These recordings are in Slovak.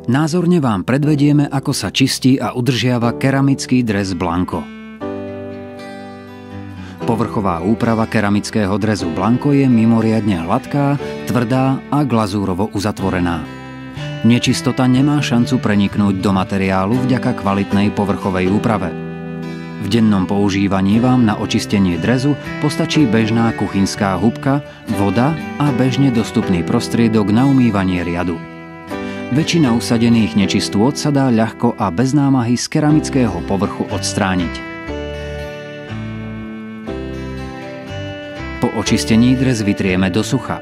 Názorne vám predvedieme, ako sa čistí a udržiava keramický dres Blanco. Povrchová úprava keramického dresu Blanco je mimoriadne hladká, tvrdá a glazúrovo uzatvorená. Nečistota nemá šancu preniknúť do materiálu vďaka kvalitnej povrchovej úprave. V dennom používaní vám na očistenie dresu postačí bežná kuchynská hubka, voda a bežne dostupný prostriedok na umývanie riadu. Väčšina usadených nečistôt sa dá ľahko a bez námahy z keramického povrchu odstrániť. Po očistení dres vytrieme do sucha.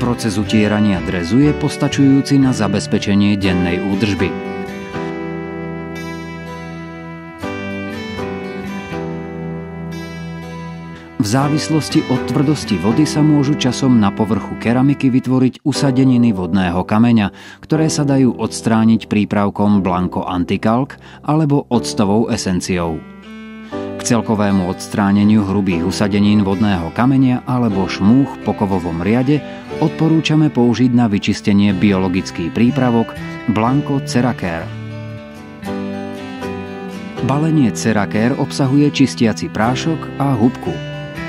Proces utierania dresu je postačujúci na zabezpečenie dennej údržby. V závislosti od tvrdosti vody sa môžu časom na povrchu keramiky vytvoriť usadeniny vodného kameňa, ktoré sa dajú odstrániť prípravkom Blanco Antikalk alebo octovou esenciou. K celkovému odstráneniu hrubých usadenín vodného kameňa alebo šmúch po kovovom riade odporúčame použiť na vyčistenie biologický prípravok Blanco Ceracare. Balenie Ceracare obsahuje čistiaci prášok a hubku.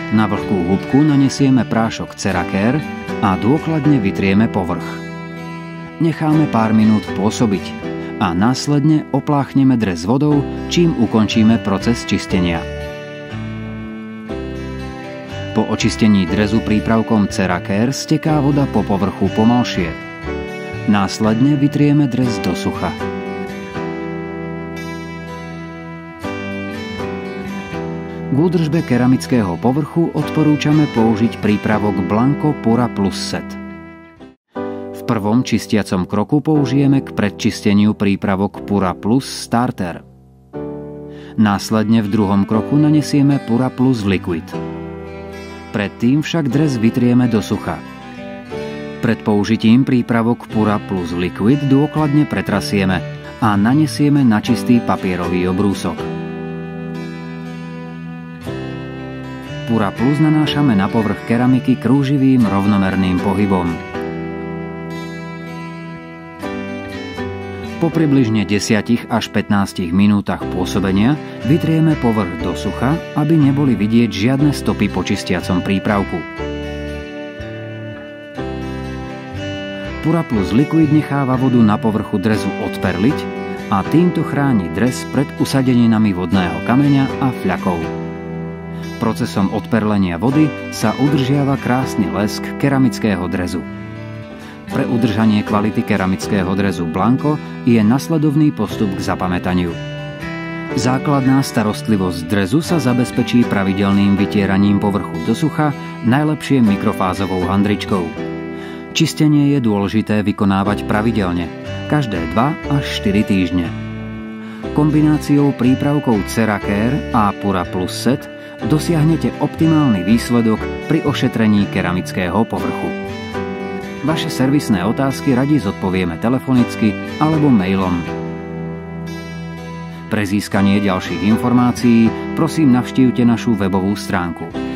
Na vlhkú hubku nanesieme prášok Ceracare a dôkladne vytrieme povrch. Necháme pár minút pôsobiť a následne opláchneme dres vodou, čím ukončíme proces čistenia. Po očistení dresu prípravkom Ceracare steká voda po povrchu pomalšie. Následne vytrieme dres do sucha. K údržbe keramického povrchu odporúčame použiť prípravok Blanco Pura Plus Set. V prvom čistiacom kroku použijeme k predčisteniu prípravok Pura Plus Starter. Následne v druhom kroku nanesieme Pura Plus Liquid. Predtým však dres vytrieme do sucha. Pred použitím prípravok Pura Plus Liquid dôkladne pretrasieme a nanesieme na čistý papierový obrúsok. Pura Plus nanášame na povrch keramiky krúživým rovnomerným pohybom. Po približne 10 až 15 minútach pôsobenia vytrieme povrch do sucha, aby neboli vidieť žiadne stopy po čistiacom prípravku. Pura Plus Liquid necháva vodu na povrchu dresu odperliť a týmto chráni dres pred usadeninami vodného kameňa a fľakov. Procesom odperlenia vody sa udržiava krásny lesk keramického dresu. Pre udržanie kvality keramického dresu Blanco je nasledovný postup k zapamätaniu. Základná starostlivosť dresu sa zabezpečí pravidelným vytieraním povrchu do sucha, najlepšie mikrofázovou handričkou. Čistenie je dôležité vykonávať pravidelne, každé 2 až 4 týždne. Kombináciou prípravkov Ceracare a Pura Plus Set dosiahnete optimálny výsledok pri ošetrení keramického povrchu. Vaše servisné otázky radi zodpovieme telefonicky alebo mailom. Pre získanie ďalších informácií prosím navštívte našu webovú stránku